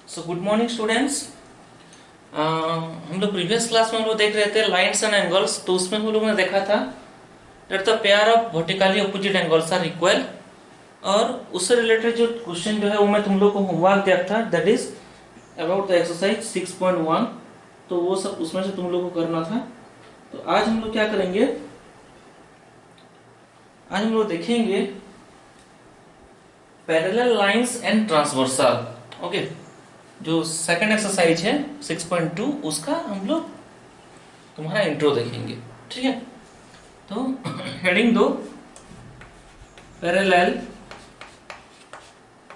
So good morning students. हम लोग previous class में हम लोग देख रहे थे लाइन्स एंड एंगल्स। तो उसमें हम लोग ने देखा था that the pair of vertically opposite angles are equal. और उससे रिलेटेड जो क्वेश्चन जो है वो मैं तुम लोग को होमवर्क दिया था, that is about the exercise 6.1। तो वो सब उसमें से तुम लोग को करना था। तो आज हम लोग क्या करेंगे, आज हम लोग देखेंगे parallel lines and transversal. Okay, जो सेकंड एक्सरसाइज है 6.2 उसका हम लोग तुम्हारा इंट्रो देखेंगे। ठीक है, तो हेडिंग दो, parallel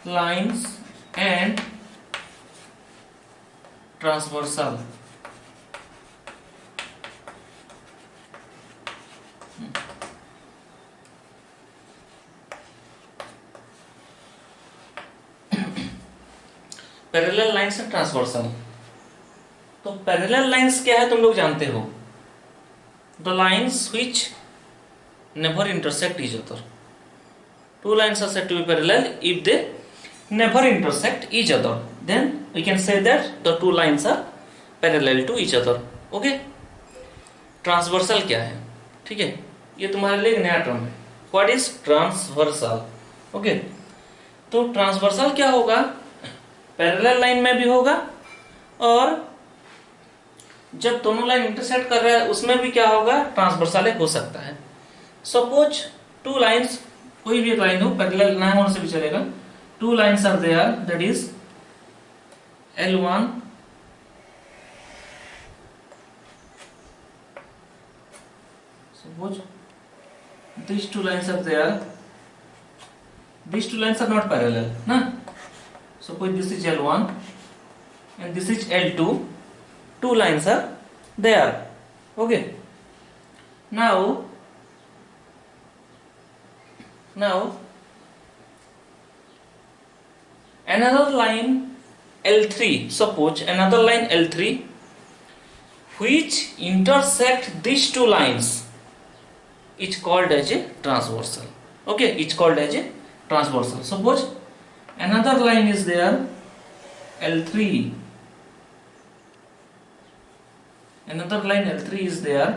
lines and transversal. Parallel lines and transversal. तो पैरेलल लाइंस क्या है तुम लोग जानते हो, the lines which never intersect each other. Two lines are said to be parallel if they never intersect each other, then we can say that the two lines are parallel to each other. Okay, transversal क्या है, ठीक है, ये तुम्हारे लिए एक नया term है। What is transversal? ओके, तो ट्रांसवर्सल क्या होगा, पैरेलल लाइन में भी होगा और जब दोनों लाइन इंटरसेक्ट कर रहा है उसमें भी क्या होगा, ट्रांसवर्सल हो सकता है। सपोज टू लाइंस, कोई भी एक लाइन हो, पैरेलल ना होने से भी चलेगा। Two lines are there, that is L1 suppose these two lines are there, these two lines are not parallel na, suppose this is L1 and this is L2, two lines are there. Okay, now another line L3, suppose another line L3 which intersect these two lines is called as a transversal. Okay, it's called as a transversal. Suppose another line is there L3, another line L3 is there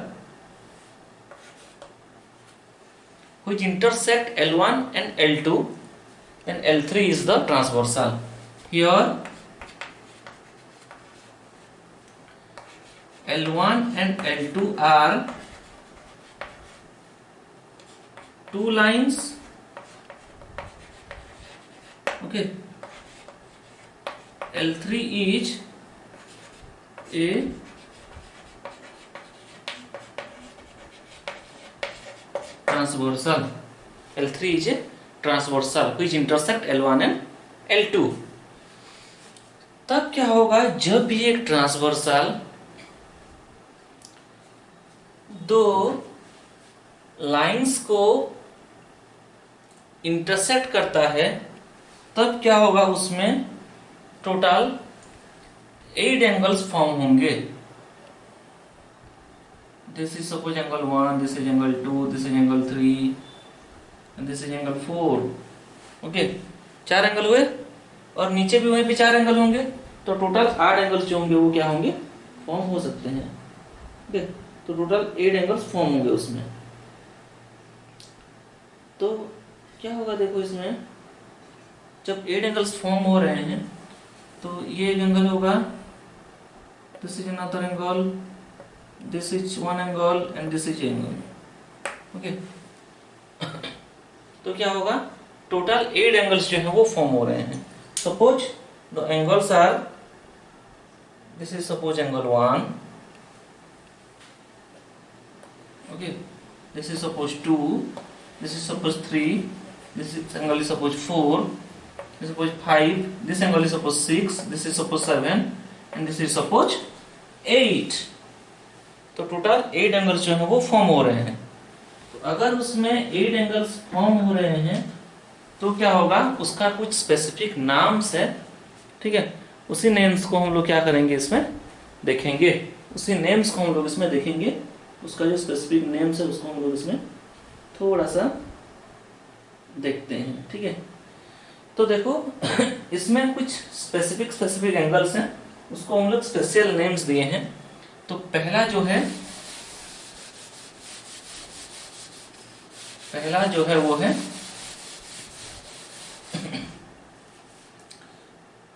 which intersect L1 and L2, then L3 is the transversal. Here L1 and L2 are two lines. Okay, L3 is a transversal. L3 is a transversal which intersect L1 and L2. तब क्या होगा, जब भी एक transversal दो lines को intersect करता है तब क्या होगा, उसमें टोटल 8 एंगल्स फॉर्म होंगे। This is suppose angle 1, this is angle 2, this is angle 3 and this is angle 4. Okay, 4 angle हुए और नीचे भी वहीं पे 4 एंगल होंगे, तो टोटल 8 एंगल्स जो होंगे वो क्या होंगे, फॉर्म हो सकते हैं। ओके, तो टोटल 8 एंगल्स फॉर्म होंगे उसमें। तो क्या होगा, देखो इसमें जब 8 एंगल्स फॉर्म हो रहे हैं तो ये एक एंगल होगा, this is another angle, this is one angle and this is angle. Okay, तो क्या होगा, टोटल 8 एंगल्स जो है वो फॉर्म हो रहे हैं। Suppose the angles are, this is suppose angle 1, okay, this is suppose 2, this is suppose 3, this is angle is suppose 4, this suppose 5, this angle is suppose 6, this is suppose 7 and this is suppose 8। तो total 8 angles जो है वो form हो रहे हैं। तो अगर उसमें 8 एंगल्स फॉर्म हो रहे हैं तो क्या होगा, उसका कुछ स्पेसिफिक नाम्स है। ठीक है, उसी नेम्स को हम लोग क्या करेंगे, इसमें देखेंगे, उसी नेम्स को हम लोग इसमें देखेंगे। उसका जो स्पेसिफिक नेम्स है उसको हम लोग इसमें थोड़ा सा देखते हैं। ठीक है, तो देखो इसमें कुछ स्पेसिफिक एंगल्स हैं, उसको हम लोग स्पेशल नेम्स दिए हैं। तो पहला जो है वो है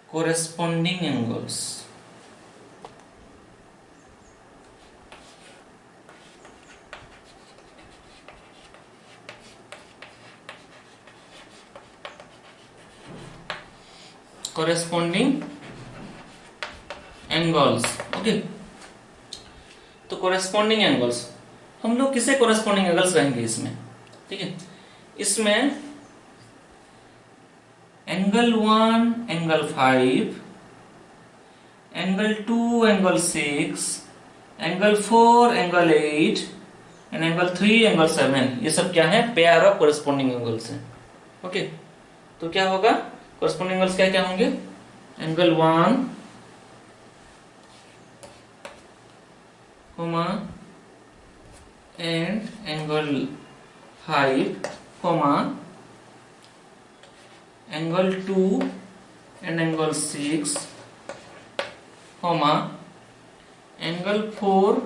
corresponding angles. Corresponding angles, okay. तो कोरेस्पॉन्डिंग एंगल्स हम लोग किसे कोरेस्पॉन्डिंग एंगल्स कहेंगे इसमें, ठीक है। इसमें angle 1 angle 5, angle 2 angle 6, angle 4 angle 8 and angle 3 angle 7, ये सब क्या है, पेयर ऑफ कोरेस्पॉन्डिंग एंगल्स हैं, ओके। तो क्या होगा, कोरेस्पॉन्डिंग एंगल्स क्या क्या होंगे, angle 1 comma and angle 5 comma angle 2 and angle 6 comma angle 4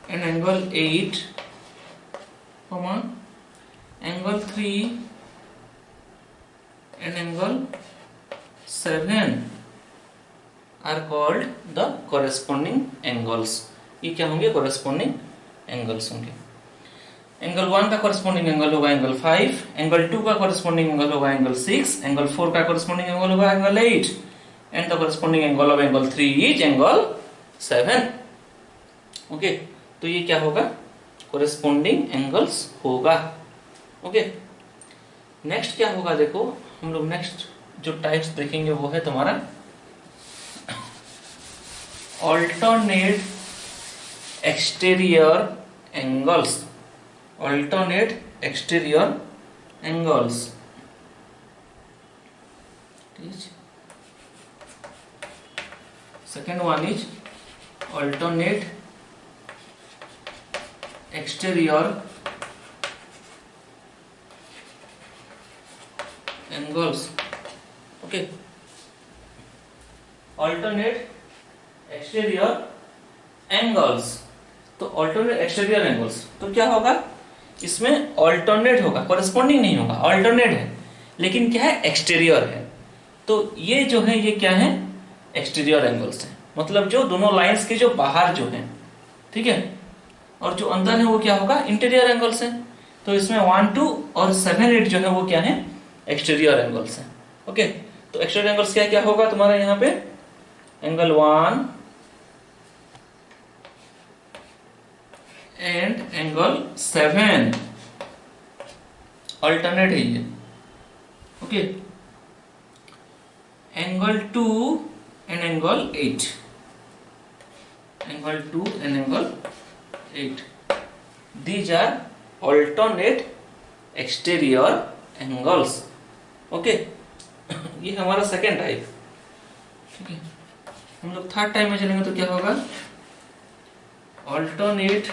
and angle 8 comma angle 3 and angle 7 are called the corresponding angles. ये क्या होंगे, कोरेस्पॉन्डिंग एंगल्स होंगे। एंगल 1 का कोरेस्पॉन्डिंग एंगल होगा एंगल 5, एंगल 2 का कोरेस्पॉन्डिंग एंगल होगा एंगल 6, एंगल 4 का corresponding angle होगा angle 8 and the corresponding angle of angle 3 is angle 7, okay. तो ये क्या होगा, कोरेस्पॉन्डिंग एंगल्स होगा, ओके। नेक्स्ट क्या होगा, देखो हम लोग नेक्स्ट जो टाइप्स देखेंगे वो है तुम्हारा alternate exterior angles. Alternate exterior angles, second one is alternate exterior angles, okay. Alternate exterior angles, तो ऑल्टरनेट एक्सटीरियर एंगल्स तो क्या होगा, इसमें ऑल्टरनेट होगा, कोरेस्पॉन्डिंग नहीं होगा, ऑल्टरनेट है लेकिन क्या है, एक्सटीरियर है। तो ये जो है ये क्या है, एक्सटीरियर एंगल्स है, मतलब जो दोनों लाइंस के जो बाहर जो है, ठीक है, और जो अंदर है वो क्या होगा, इंटीरियर एंगल्स है। तो इसमें 1, 2 और 7, 8 जो है वो क्या है, एक्सटीरियर एंगल्स है, ओके। तो एक्सटीरियर एंगल्स क्या क्या होगा तुम्हारा यहाँ पे, एंगल 1 एंड एंगल 7, अल्टरनेट है ये, okay. Angle 2 and angle 8, angle 2 and angle 8, these are alternate exterior angles, okay. ये हमारा सेकेंड टाइप, ठीक है। हम लोग थर्ड टाइप में चलेंगे तो क्या होगा, alternate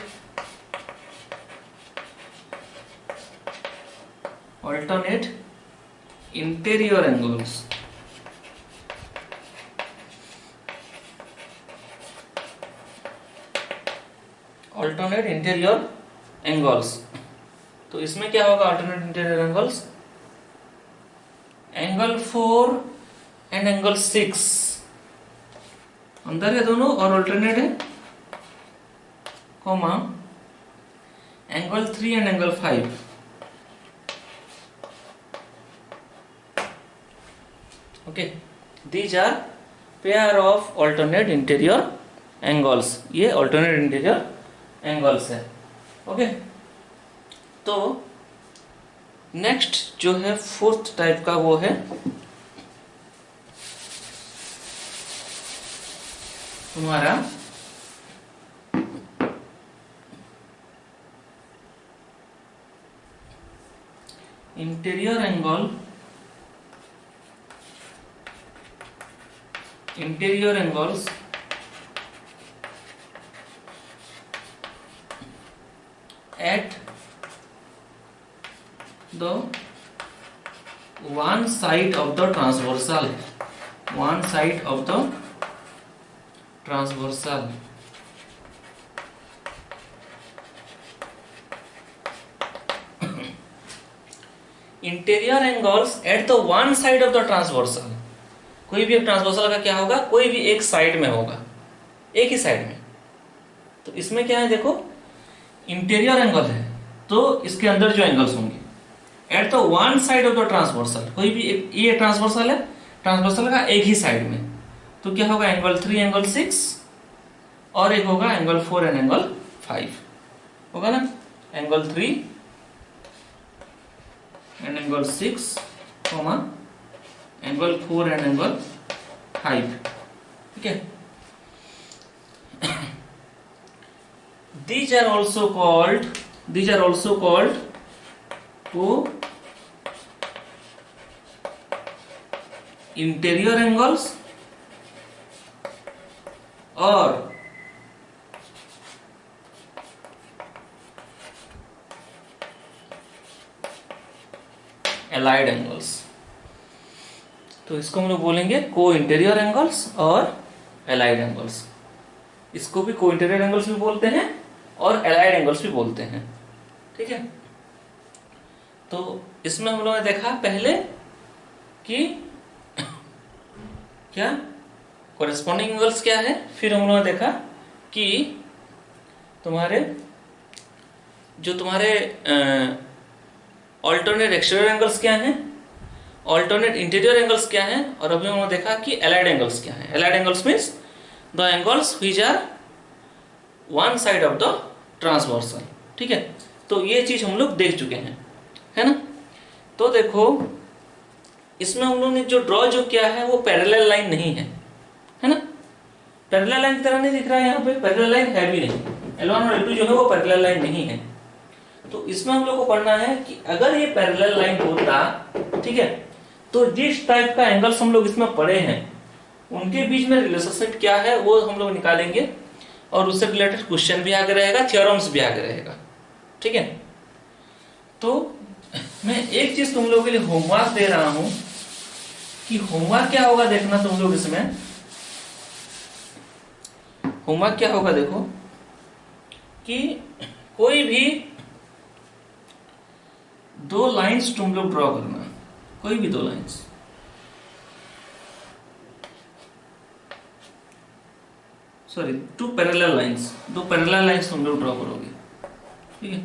interior angles, alternate interior angles. तो इसमें क्या होगा, alternate interior angles, angle 4 and angle 6 अंदर है दोनों और अल्टरनेट है, comma angle 3 and angle 5, okay. These are pair of alternate interior angles, ये अल्टरनेट इंटीरियर एंगल्स है, ओके। तो नेक्स्ट जो है फोर्थ टाइप का वो है तुम्हारा interior angles at the one side of the transversal, one side of the transversal interior angles at the one side of the transversal. कोई भी एक ट्रांसवर्सल का क्या होगा, कोई भी एक साइड में होगा, एक ही साइड में। तो इसमें क्या है देखो, इंटीरियर एंगल है तो इसके अंदर जो एंगल्स होंगे at the one side of the transversal, कोई भी एक, ये ट्रांसवर्सल है, ट्रांसवर्सल का एक ही साइड में, तो क्या होगा एंगल 3 एंगल 6 और एक होगा एंगल 4 एंड एंगल 5 होगा ना, angle 3 and angle 6 angle 4 and angle 5। ठीक है, these are also called interior angles और allied angles। तो इसको हम लोग बोलेंगे को इंटीरियर एंगल्स और एलाइड एंगल्स। इसको भी को इंटीरियर एंगल्स भी बोलते हैं और एलाइड एंगल्स भी बोलते हैं। ठीक है, तो इसमें हम लोगों ने देखा पहले कि क्या कॉरेस्पॉन्डिंग एंगल्स क्या है, फिर हम लोगों ने देखा कि तुम्हारे ऑल्टरनेट एक्सटीरियर एंगल्स क्या हैं, ऑल्टरनेट इंटीरियर एंगल्स क्या हैं, और अभी हमने देखा कि एलाइड एंगल्स क्या हैं। Allied angles means the angles which are one side of the transversal. ठीक है, तो ये चीज हम लोग देख चुके हैं, है ना। तो देखो इसमें हम लोगों ने जो ड्रॉ जो किया है वो पैरेलल लाइन नहीं है, है ना, पैरेलल लाइन की तरह नहीं दिख रहा है यहाँ पे, पैरेलल लाइन है भी नहीं, L1 और L2 जो है वो पैरेलल लाइन नहीं है। तो इसमें हम लोग को पढ़ना है कि अगर ये पैरेलल लाइन होता, ठीक है, तो जिस टाइप का एंगल्स हम लोग इसमें पढ़े हैं उनके बीच में रिलेशनशिप क्या है वो हम लोग निकालेंगे, और उससे रिलेटेड क्वेश्चन भी आगे रहेगा, थ्योरम्स भी आगे रहेगा। ठीक है, तो मैं एक चीज तुम लोगों के लिए होमवर्क दे रहा हूं कि होमवर्क क्या होगा देखना तुम लोग। इसमें होमवर्क क्या होगा देखो कि कोई भी दो लाइंस तुम लोग ड्रॉ करना, कोई भी दो lines, sorry two parallel lines, दो पैरेलल लाइंस तुम लोग ड्रॉ करोगे। ठीक है,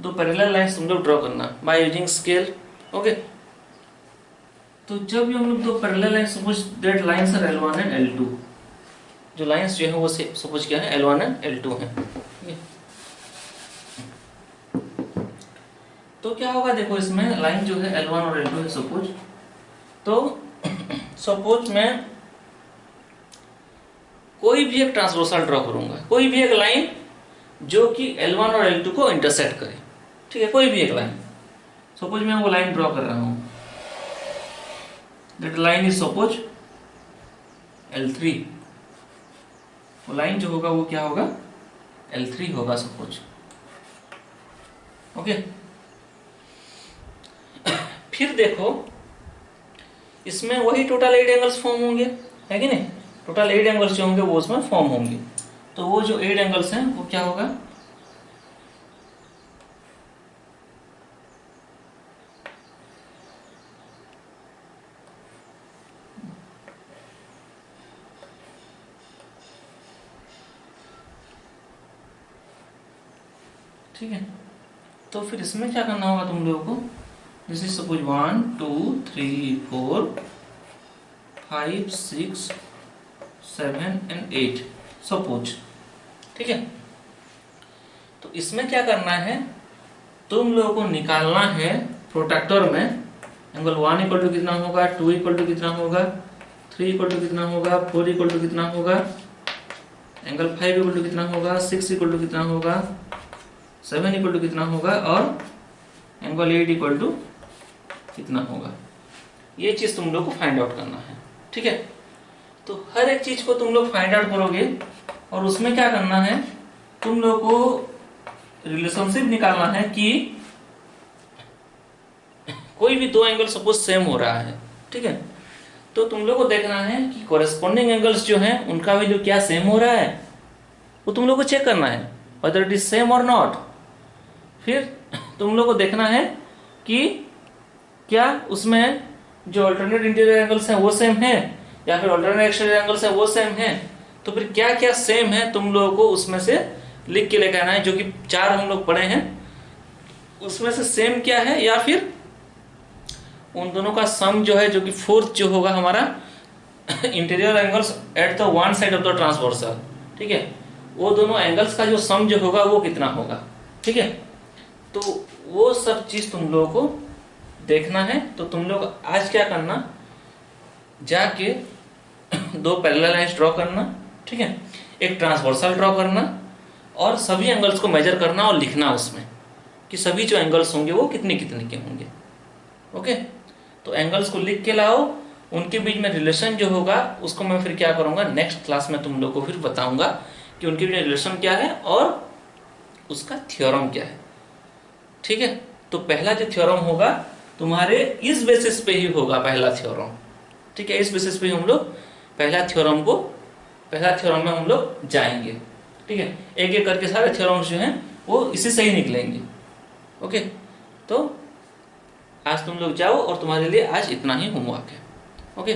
दो पैरेलल लाइंस तुम लोग ड्रॉ करना बाय यूजिंग स्केल। ओके, तो जब भी हम लोग दो parallel lines, suppose that lines are L1 and L2, जो लाइंस जो है वो सपोज क्या है L1 एंड L2 है। ठीक है, तो क्या होगा देखो इसमें लाइन जो है L1 और L2 है सपोज, तो सपोज मैं कोई भी एक ट्रांसवर्सल ड्रॉ करूंगा, कोई भी एक लाइन जो कि L1 और L2 को इंटरसेक्ट करे। ठीक है, कोई भी एक लाइन, सपोज मैं वो लाइन ड्रॉ कर रहा हूं, that line is suppose L3, वो लाइन जो होगा वो क्या होगा L3 होगा सपोज। ओके, फिर देखो इसमें वही टोटल 8 एंगल्स फॉर्म होंगे, है कि नहीं, टोटल 8 एंगल्स जो होंगे वो उसमें फॉर्म होंगे। तो वो जो 8 एंगल्स हैं वो क्या होगा, ठीक है। तो फिर इसमें क्या करना होगा तुम लोगों को, जैसे सपोज 1 2 3 4 5 6 7 एंड 8 सपोज। ठीक है, तो इसमें क्या करना है, तुम लोगों को निकालना है प्रोट्रैक्टर में एंगल 1 इक्वल टू कितना होगा, 2 इक्वल टू कितना होगा, 3 इक्वल टू कितना होगा, 4 इक्वल टू कितना होगा, एंगल 5 इक्वल टू कितना होगा, 6 इक्वल टू कितना होगा, 7 इक्वल टू कितना होगा, और एंगल 8 इक्वल टू कितना होगा। ये चीज तुम लोग को फाइंड आउट करना है। ठीक है, तो हर एक चीज को तुम लोग फाइंड आउट करोगे और उसमें क्या करना है, तुम लोग को रिलेशनशिप निकालना है कि कोई भी दो एंगल सपोज सेम हो रहा है, ठीक है, तो तुम लोग को देखना है कि कॉरेस्पॉन्डिंग एंगल्स जो हैं उनका वैल्यू क्या सेम हो रहा है, वो तुम लोग को चेक करना है whether इट इज सेम और नॉट। फिर तुम लोग को देखना है कि क्या उसमें जो अल्टरनेट इंटीरियर एंगल्स हैं वो सेम है या फिर अल्टरनेट एक्सटीरियर एंगल्स हैं वो सेम है। तो फिर क्या क्या सेम है तुम लोगों को उसमें से लिख के लेकर आना है, जो कि 4 हम लोग पढ़े हैं उसमें से सेम क्या है, या फिर उन दोनों का सम जो है, जो कि फोर्थ जो होगा हमारा interior angles at the one side of the transversal, ठीक है, वो दोनों एंगल्स का जो सम जो होगा वो कितना होगा, ठीक है। तो वो सब चीज तुम लोगों को देखना है। तो तुम लोग आज क्या करना, जाके 2 पैरेलल लाइंस ड्रॉ करना, ठीक है, एक ट्रांसवर्सल ड्रॉ करना और सभी एंगल्स को मेजर करना और लिखना उसमें कि सभी जो एंगल्स होंगे वो कितने कितने के होंगे। ओके, तो एंगल्स को लिख के लाओ, उनके बीच में रिलेशन जो होगा उसको मैं फिर क्या करूंगा, नेक्स्ट क्लास में तुम लोग को फिर बताऊंगा कि उनके बीच में रिलेशन क्या है और उसका थ्योरम क्या है, ठीक है। तो पहला जो थ्योरम होगा तुम्हारे इस बेसिस पे ही होगा, पहला थ्योरम, ठीक है, इस बेसिस पे हम लोग पहला थ्योरम में हम लोग जाएंगे, ठीक है। एक एक करके सारे थ्योरम्स जो हैं वो इसी से ही निकलेंगे। ओके, तो आज तुम लोग जाओ और तुम्हारे लिए आज इतना ही होमवर्क है। ओके।